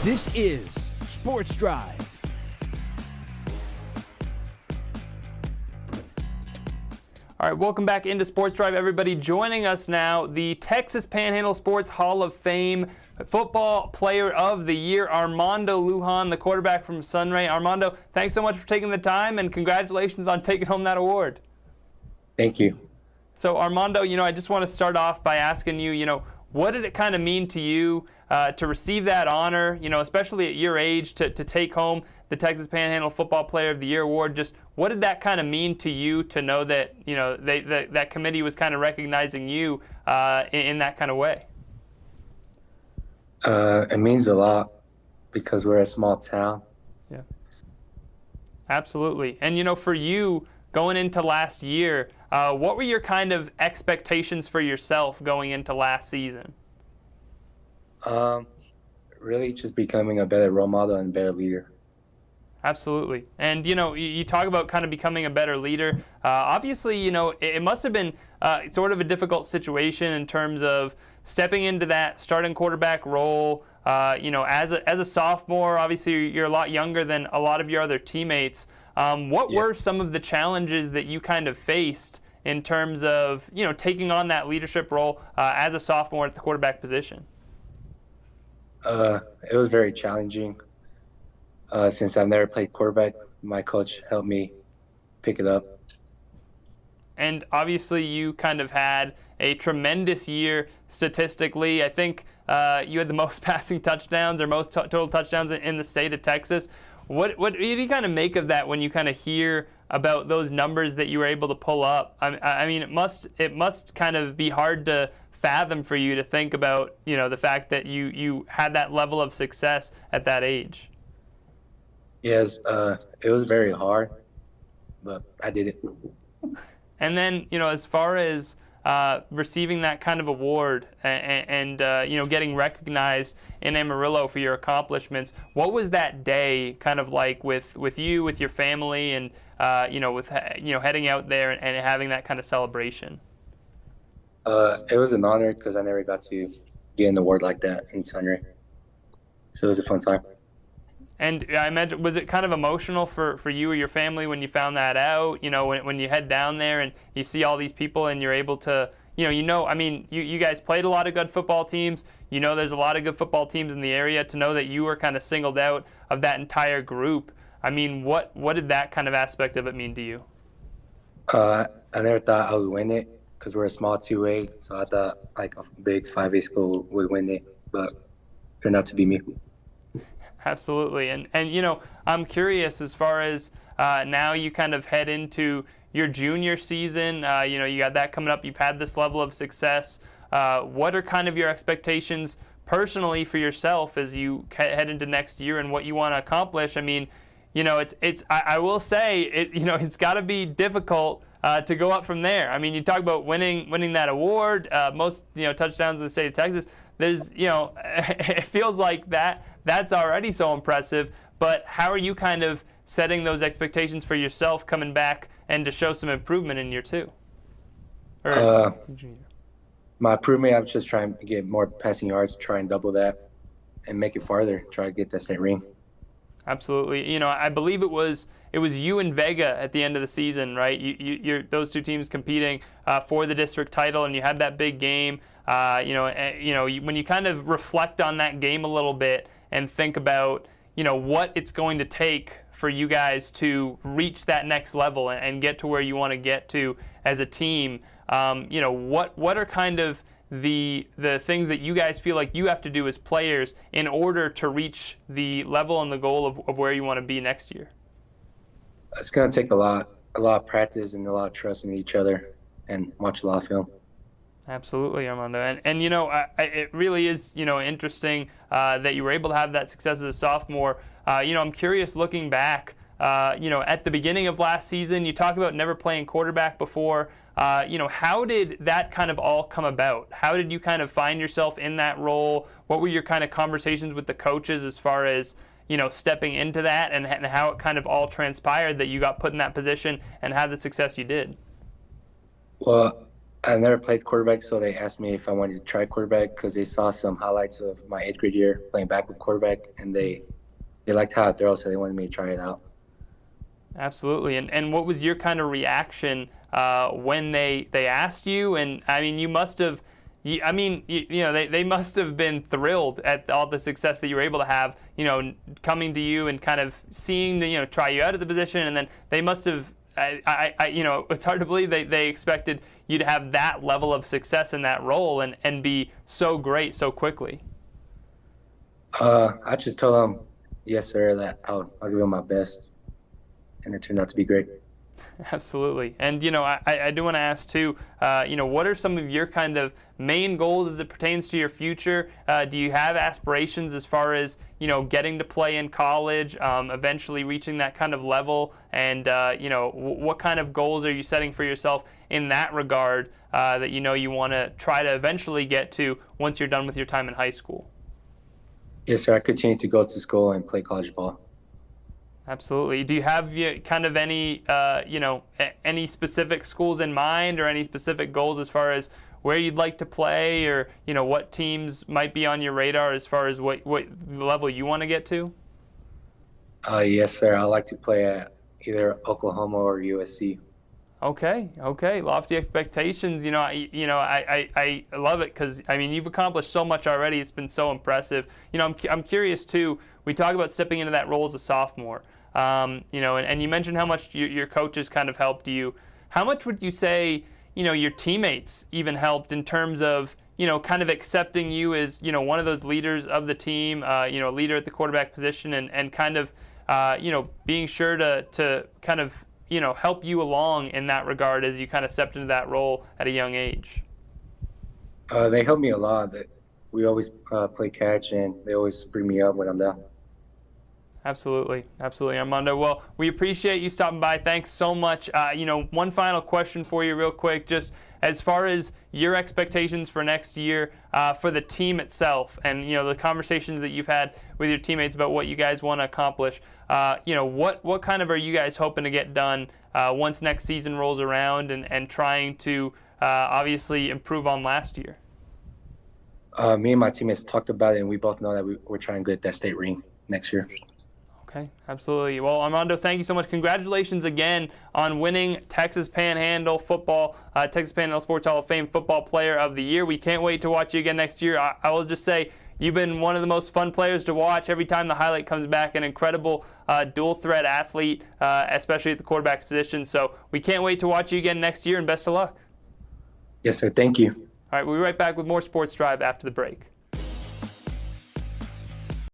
This is Sports Drive. All right, welcome back into Sports Drive, everybody. Joining us now, the Texas Panhandle Sports Hall of Fame Football Player of the Year, Armando Lujan, the quarterback from Sunray. Armando, thanks so much for taking the time, and congratulations on taking home that award. Thank you. So, Armando, I just want to start off by asking you, what did it kind of mean to you to receive that honor, especially at your age, to take home the Texas Panhandle Football Player of the Year award? Just what did that kind of mean to you to know that, that committee was kind of recognizing you in that kind of way? It means a lot because we're a small town. Yeah, absolutely. And, for you going into last year, what were your kind of expectations for yourself going into last season? Really just becoming a better role model and a better leader. Absolutely. And, you talk about kind of becoming a better leader. Obviously, it must have been sort of a difficult situation in terms of stepping into that starting quarterback role. As a sophomore, obviously you're a lot younger than a lot of your other teammates. What were some of the challenges that you kind of faced in terms of, taking on that leadership role as a sophomore at the quarterback position? It was very challenging. Since I've never played quarterback, my coach helped me pick it up. And obviously you kind of had a tremendous year statistically. I think you had the most passing touchdowns or most total touchdowns in the state of Texas. What do you kind of make of that when you kind of hear about those numbers that you were able to pull up? I mean, it must kind of be hard to fathom for you to think about, the fact that you had that level of success at that age. Yes, it was very hard, but I did it. And then, as far as receiving that kind of award and getting recognized in Amarillo for your accomplishments, what was that day kind of like with you, with your family, and heading out there and having that kind of celebration? It was an honor because I never got to get an award like that in Sunray, so it was a fun time. And I imagine, was it kind of emotional for you or your family when you found that out? When you head down there and you see all these people and you're able to, you guys played a lot of good football teams. There's a lot of good football teams in the area. To know that you were kind of singled out of that entire group, I mean, what did that kind of aspect of it mean to you? I never thought I would win it because we're a small 2A, so I thought like a big 5A school would win it, but it turned out to be me. Absolutely. And I'm curious as far as now you kind of head into your junior season. You got that coming up. You've had this level of success. What are kind of your expectations personally for yourself as you head into next year and what you want to accomplish? I mean, I will say it's got to be difficult to go up from there. I mean, you talk about winning that award, most touchdowns in the state of Texas. There's it feels like that's already so impressive. But how are you kind of setting those expectations for yourself coming back and to show some improvement in year two? My improvement, I'm just trying to get more passing yards, try and double that, and make it farther. Try to get that state ring. Absolutely. I believe it was you and Vega at the end of the season, right? You're those two teams competing for the district title, and you had that big game. When you kind of reflect on that game a little bit and think about, what it's going to take for you guys to reach that next level and get to where you want to get to as a team, what are kind of the things that you guys feel like you have to do as players in order to reach the level and the goal of where you want to be next year? It's going to take a lot of practice and a lot of trust in each other and watch a lot of film. Absolutely, Armando. And it really is, interesting that you were able to have that success as a sophomore. I'm curious looking back, at the beginning of last season, you talk about never playing quarterback before. How did that kind of all come about? How did you kind of find yourself in that role? What were your kind of conversations with the coaches as far as, stepping into that and how it kind of all transpired that you got put in that position and had the success you did? Well, I never played quarterback, so they asked me if I wanted to try quarterback because they saw some highlights of my 8th grade year playing back with quarterback, and they liked how I throw, so they wanted me to try it out. Absolutely. And what was your kind of reaction when they asked you? And I mean, you must have, they must have been thrilled at all the success that you were able to have, coming to you and kind of seeing, try you out of the position. And then they must have, it's hard to believe they expected you to have that level of success in that role and be so great so quickly. I just told them, yes, sir, that I'll give them my best, and it turned out to be great. Absolutely. And, I do want to ask, too, what are some of your kind of main goals as it pertains to your future? Do you have aspirations as far as, getting to play in college, eventually reaching that kind of level? And, what kind of goals are you setting for yourself in that regard that you want to try to eventually get to once you're done with your time in high school? Yes, sir. I continue to go to school and play college ball. Absolutely. Do you have kind of any, any specific schools in mind or any specific goals as far as where you'd like to play or, what teams might be on your radar as far as what level you want to get to? Yes, sir. I like to play at either Oklahoma or USC. Okay. Lofty expectations. I love it because you've accomplished so much already. It's been so impressive. I'm curious too. We talk about stepping into that role as a sophomore. And you mentioned how much your coaches kind of helped you. How much would you say, your teammates even helped in terms of, kind of accepting you as, one of those leaders of the team, a leader at the quarterback position and kind of, being sure to kind of, help you along in that regard as you kind of stepped into that role at a young age? They helped me a lot. We always play catch, and they always bring me up when I'm down. Absolutely, Armando. Well, we appreciate you stopping by. Thanks so much. One final question for you real quick, just as far as your expectations for next year for the team itself and, the conversations that you've had with your teammates about what you guys want to accomplish, what kind of are you guys hoping to get done once next season rolls around and trying to obviously improve on last year? Me and my teammates talked about it, and we both know that we're trying to get that state ring next year. Okay, absolutely. Well, Armando, thank you so much. Congratulations again on winning Texas Panhandle Football, Texas Panhandle Sports Hall of Fame Football Player of the Year. We can't wait to watch you again next year. I will just say you've been one of the most fun players to watch. Every time the highlight comes back, an incredible dual-threat athlete, especially at the quarterback position. So we can't wait to watch you again next year, and best of luck. Yes, sir. Thank you. All right, we'll be right back with more Sports Drive after the break.